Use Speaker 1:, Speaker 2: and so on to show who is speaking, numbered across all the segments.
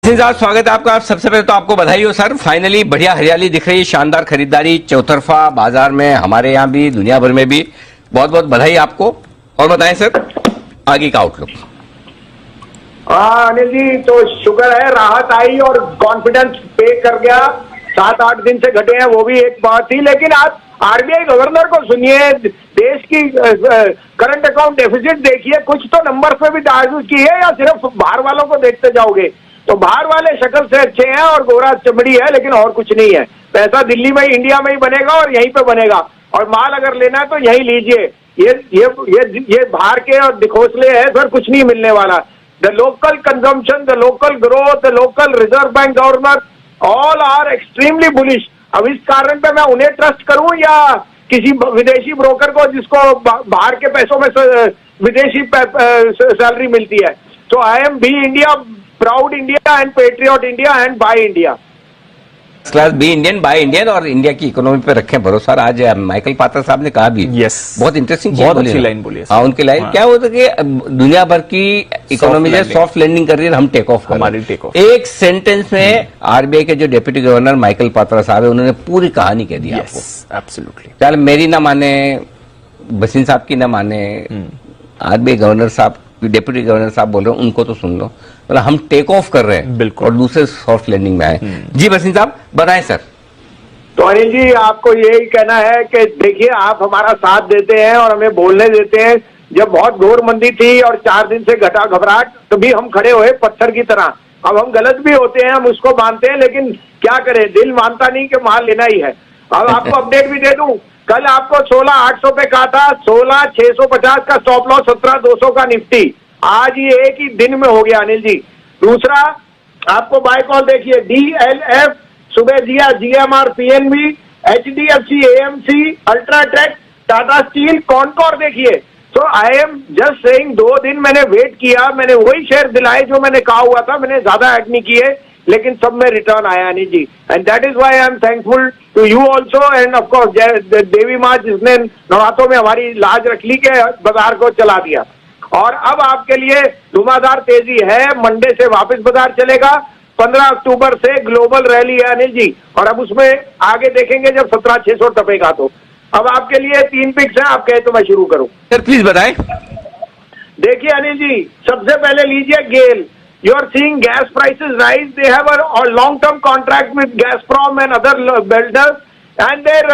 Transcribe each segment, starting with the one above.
Speaker 1: साहब स्वागत है आपका। आप सबसे पहले तो आपको बधाई हो सर, फाइनली बढ़िया हरियाली दिख रही है, शानदार खरीदारी चौतरफा बाजार में, हमारे यहाँ भी दुनिया भर में भी। बहुत बहुत बधाई आपको। और बताएं सर आगे का आउटलुक।
Speaker 2: हाँ अनिल जी, तो शुक्र है राहत आई और कॉन्फिडेंस पे कर गया। 7-8 दिन से घटे हैं वो भी एक बात थी, लेकिन आप आरबीआई गवर्नर को सुनिए, देश की करंट अकाउंट डेफिसिट देखिए, कुछ तो नंबर पे भी ताजुब की है या सिर्फ बाहर वालों को देखते जाओगे? तो बाहर वाले शक्ल से अच्छे हैं और गोरा चमड़ी है, लेकिन और कुछ नहीं है। पैसा दिल्ली में इंडिया में ही बनेगा और यहीं पे बनेगा, और माल अगर लेना है तो यहीं लीजिए। ये बाहर के और दिखोसले है सर, कुछ नहीं मिलने वाला। The local consumption, the local growth, the local reserve bank governor all are extremely bullish. अब इस कारण पे मैं उन्हें ट्रस्ट करूं या किसी विदेशी ब्रोकर को जिसको बाहर के पैसों में विदेशी सैलरी मिलती है? तो I am be India, proud India and patriot India and buy India.
Speaker 1: Class be Indian buy Indian और इंडिया की इकोनॉमी पे रखें भरोसा। आज माइकल पात्रा साहब ने कहा भी,
Speaker 3: यस,
Speaker 1: बहुत इंटरेस्टिंग,
Speaker 3: बहुत अच्छी लाइन बोली है।
Speaker 1: हाँ, उनकी लाइन क्या होता है कि दुनिया भर की इकोनॉमी जो सॉफ्ट लैंडिंग कर रही है, हम टेक ऑफ,
Speaker 3: हमारी टेक ऑफ।
Speaker 1: एक सेंटेंस में आरबीआई के जो डेप्यूटी गवर्नर माइकल पात्रा साहब है, उन्होंने पूरी कहानी कह दी आपको।
Speaker 3: एब्सोल्युटली।
Speaker 1: चल मेरी ना माने, बसीन साहब की ना माने, आरबीआई गवर्नर साहब, डेप्यूटी गवर्नर साहब बोल रहे हैं, उनको तो सुन लो। मतलब हम टेक ऑफ कर रहे हैं,
Speaker 3: बिल्कुल,
Speaker 1: और दूसरे सॉफ्ट लैंडिंग में आए। जी बसीन साहब बताएं सर।
Speaker 2: तो अनिल जी, आपको यही कहना है कि देखिए, आप हमारा साथ देते हैं और हमें बोलने देते हैं। जब बहुत घोर मंदी थी और 4 दिन से घटा घबराहट, तभी हम खड़े हुए पत्थर की तरह। अब हम गलत भी होते हैं, हम उसको मानते हैं, लेकिन क्या करें, दिल मानता नहीं कि माल लेना ही है। अब आपको अपडेट भी दे दूं, कल आपको 16,800 पे कहा था, 16,650 का स्टॉप लॉस, 17,200 का निफ्टी। आज ये एक ही दिन में हो गया अनिल जी। दूसरा आपको बाय कॉल देखिए, DLF सुबह दिया, GMR, PNB, HDFC, AMC, UltraTech, Tata steel, Concor देखिए। तो आई एम जस्ट सेइंग, 2 दिन मैंने वेट किया, मैंने वही शेयर दिलाए जो मैंने कहा हुआ था, मैंने ज्यादा ऐड नहीं किए, लेकिन सब में रिटर्न आया नहीं जी। And that is why I am thankful to you also, and of course देवी माँ जिसने नवरात्रों में हमारी लाज रख ली के बाजार को चला दिया। और अब आपके लिए धुआंधार तेजी है, मंडे से वापस बाजार चलेगा, 15 अक्टूबर से ग्लोबल रैली है अनिल जी, और अब उसमें आगे देखेंगे जब 17,600 टपेगा। तो अब आपके लिए 3 पिक्स हैं, आप कहे तो मैं शुरू करूं?
Speaker 1: सर प्लीज बताएं।
Speaker 2: देखिए अनिल जी, सबसे पहले लीजिए GAIL. You are seeing gas prices rise, they have a long term contract with Gazprom and other builders, and their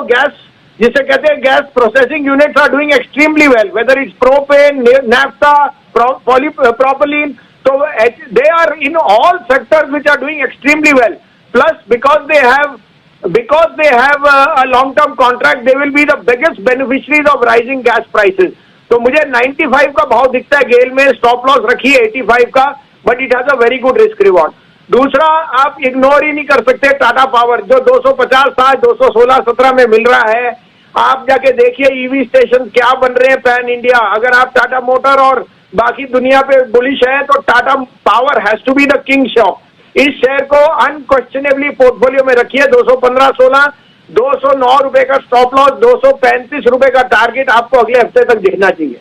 Speaker 2: gas, जिसे कहते हैं gas processing units, are doing extremely well, whether it's propane, naphtha, propylene. So they are in all sectors which are doing extremely well. Plus, because they have a long-term contract, they will be the biggest beneficiaries of rising gas prices. तो मुझे 95 का भाव दिखता है गेल में, stop loss रखिए 85 का, but it has a very good risk reward. दूसरा, आप इग्नोर ही नहीं कर सकते टाटा पावर, जो 250 था, 216-17 में मिल रहा है। आप जाके देखिए ईवी स्टेशन क्या बन रहे हैं पैन इंडिया। अगर आप टाटा मोटर और बाकी दुनिया पे बुलिश है, तो Tata power has to be the king shop. इस शेयर को अनक्वेश्चनेबली पोर्टफोलियो में रखिए। 215-16, 209 रुपए का स्टॉप लॉस, 235 रुपए का टारगेट आपको अगले हफ्ते तक दिखना चाहिए।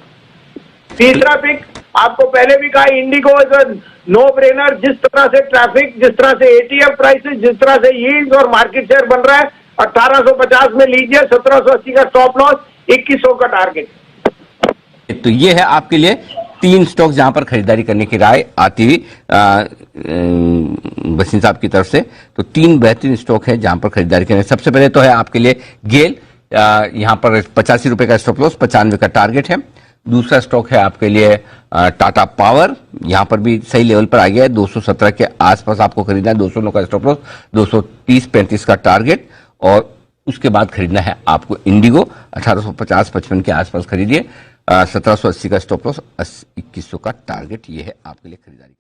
Speaker 2: तीसरा पिक आपको पहले भी कहा, IndiGo is a no brainer. जिस तरह से ट्रैफिक, जिस तरह से ETF प्राइसेस, जिस तरह से यील्ड्स और मार्केट शेयर बन रहा है, 1850 में लीजिए, 1780 का स्टॉप लॉस, 2100 का टारगेट।
Speaker 1: तो ये है आपके लिए 3 स्टॉक जहां पर खरीदारी करने की राय आती हुई बसीन साहब की तरफ से। तो 3 बेहतरीन स्टॉक है जहां पर खरीदारी करनी। सबसे पहले तो है आपके लिए गेल, यहां पर 85 रुपए का स्टॉप लॉस, 95 का टारगेट है। दूसरा स्टॉक है आपके लिए टाटा पावर, यहां पर भी सही लेवल पर आ गया है, 217 के आसपास आपको खरीदना है, 209 का स्टॉप लॉस, 230-35 का टारगेट। और उसके बाद खरीदना है आपको इंडिगो, 1850-55 के आसपास खरीदिए, 1780 का स्टॉप लॉस, 2100 का टारगेट। ये है आपके लिए खरीदारी।